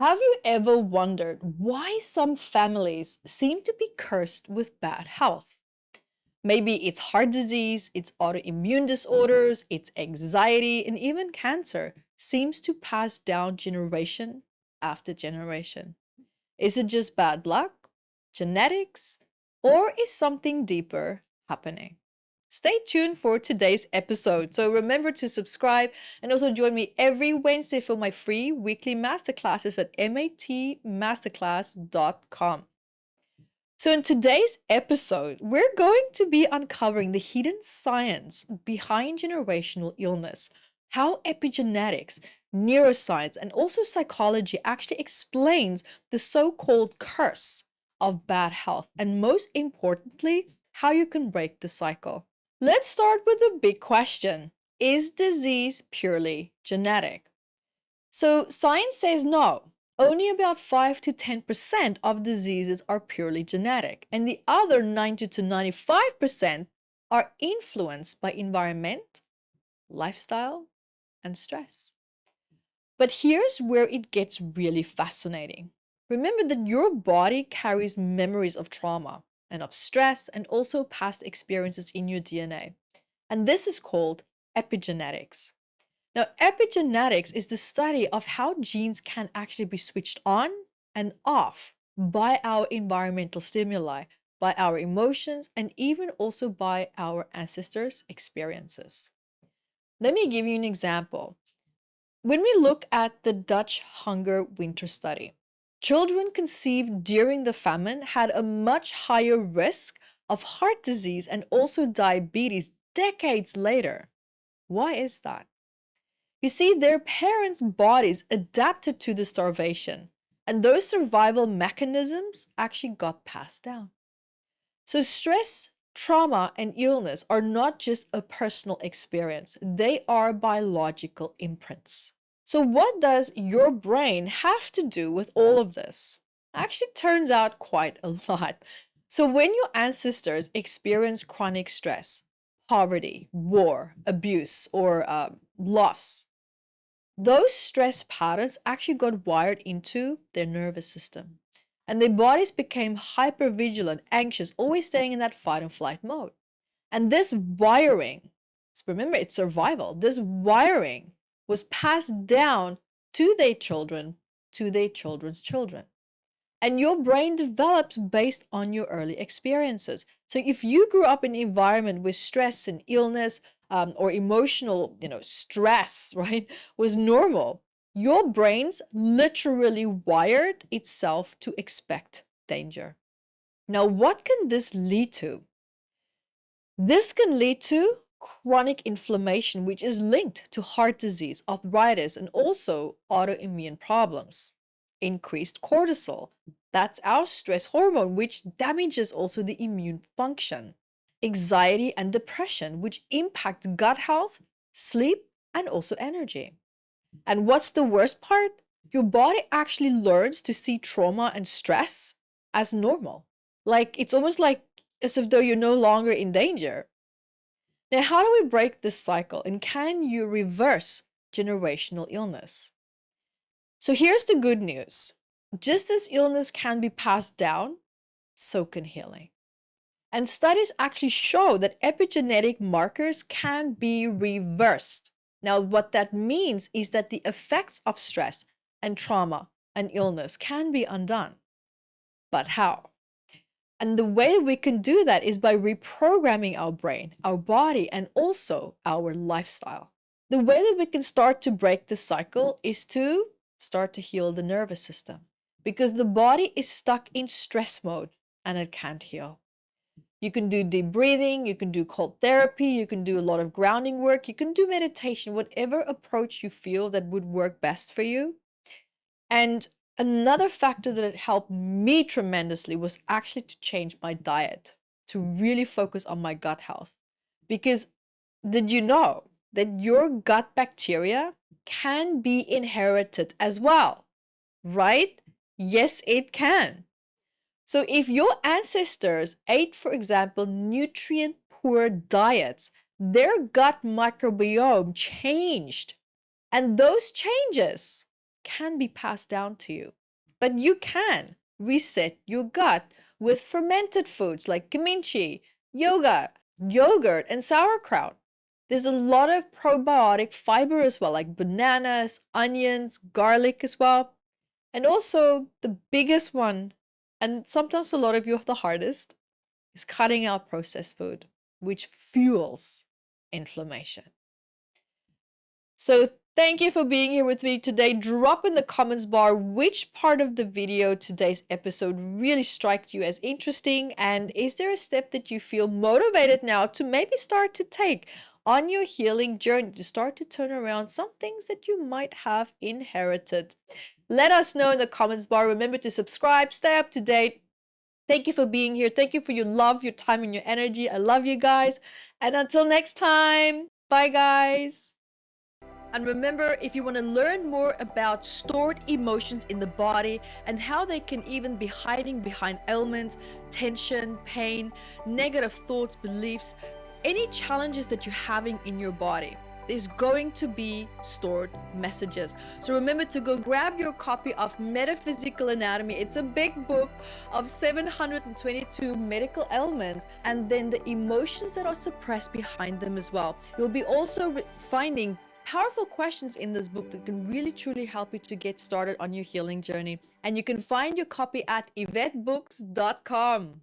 Have you ever wondered why some families seem to be cursed with bad health? Maybe it's heart disease, it's autoimmune disorders, it's anxiety, and even cancer seems to pass down generation after generation. Is it just bad luck, genetics, or is something deeper happening? Stay tuned for today's episode. So remember to subscribe and also join me every Wednesday for my free weekly masterclasses at matmasterclass.com. So, in today's episode, we're going to be uncovering the hidden science behind generational illness, how epigenetics, neuroscience, and also psychology actually explains the so called curse of bad health, and most importantly, how you can break the cycle. Let's start with the big question. Is disease purely genetic? So science says no. Only about 5 to 10% of diseases are purely genetic, and the other 90 to 95% are influenced by environment, lifestyle, and stress. But here's where it gets really fascinating. Remember that your body carries memories of trauma and of stress and also past experiences in your DNA. And this is called epigenetics. Now, epigenetics is the study of how genes can actually be switched on and off by our environmental stimuli, by our emotions, and even also by our ancestors' experiences. Let me give you an example. When we look at the Dutch hunger winter study, children conceived during the famine had a much higher risk of heart disease and also diabetes decades later. Why is that? You see, their parents' bodies adapted to the starvation, and those survival mechanisms actually got passed down. So, stress, trauma, and illness are not just a personal experience, they are biological imprints. So, what does your brain have to do with all of this? Actually, turns out quite a lot. So, when your ancestors experienced chronic stress, poverty, war, abuse, or loss, those stress patterns actually got wired into their nervous system. And their bodies became hypervigilant, anxious, always staying in that fight and flight mode. And this wiring, remember, it's survival, this wiring was passed down to their children, to their children's children. And your brain develops based on your early experiences. So if you grew up in an environment with stress and illness or emotional, stress, right, was normal, your brain's literally wired itself to expect danger. Now, what can this lead to? This can lead to chronic inflammation, which is linked to heart disease, arthritis, and also autoimmune problems. Increased cortisol, that's our stress hormone, which damages also the immune function. Anxiety and depression, which impact gut health, sleep, and also energy. And what's the worst part? Your body actually learns to see trauma and stress as normal. Like it's almost like as if though you're no longer in danger. Now, how do we break this cycle and can you reverse generational illness? So here's the good news. Just as illness can be passed down, so can healing. And studies actually show that epigenetic markers can be reversed. Now, what that means is that the effects of stress and trauma and illness can be undone. But how? And the way we can do that is by reprogramming our brain, our body, and also our lifestyle. The way that we can start to break the cycle is to start to heal the nervous system because the body is stuck in stress mode and it can't heal. You can do deep breathing, you can do cold therapy, you can do a lot of grounding work, you can do meditation, whatever approach you feel that would work best for you. And another factor that helped me tremendously was actually to change my diet, to really focus on my gut health. Because did you know that your gut bacteria can be inherited as well? Right? Yes, it can. So if your ancestors ate, for example, nutrient poor diets, their gut microbiome changed. And those changes can be passed down to you. But you can reset your gut with fermented foods like kimchi, yoga, yogurt, and sauerkraut. There's a lot of probiotic fiber as well, like bananas, onions, garlic as well. And also, the biggest one, and sometimes for a lot of you, the hardest, is cutting out processed food, which fuels inflammation. So thank you for being here with me today. Drop in the comments bar which part of the video, today's episode, really struck you as interesting, and is there a step that you feel motivated now to maybe start to take on your healing journey to start to turn around some things that you might have inherited? Let us know in the comments bar. Remember to subscribe, stay up to date. Thank you for being here. Thank you for your love, your time, and your energy. I love you guys. And until next time, bye, guys. And remember, if you want to learn more about stored emotions in the body and how they can even be hiding behind ailments, tension, pain, negative thoughts, beliefs, any challenges that you're having in your body, there's going to be stored messages. So remember to go grab your copy of Metaphysical Anatomy. It's a big book of 722 medical ailments and then the emotions that are suppressed behind them as well. You'll be also finding powerful questions in this book that can really truly help you to get started on your healing journey. And you can find your copy at evettebooks.com.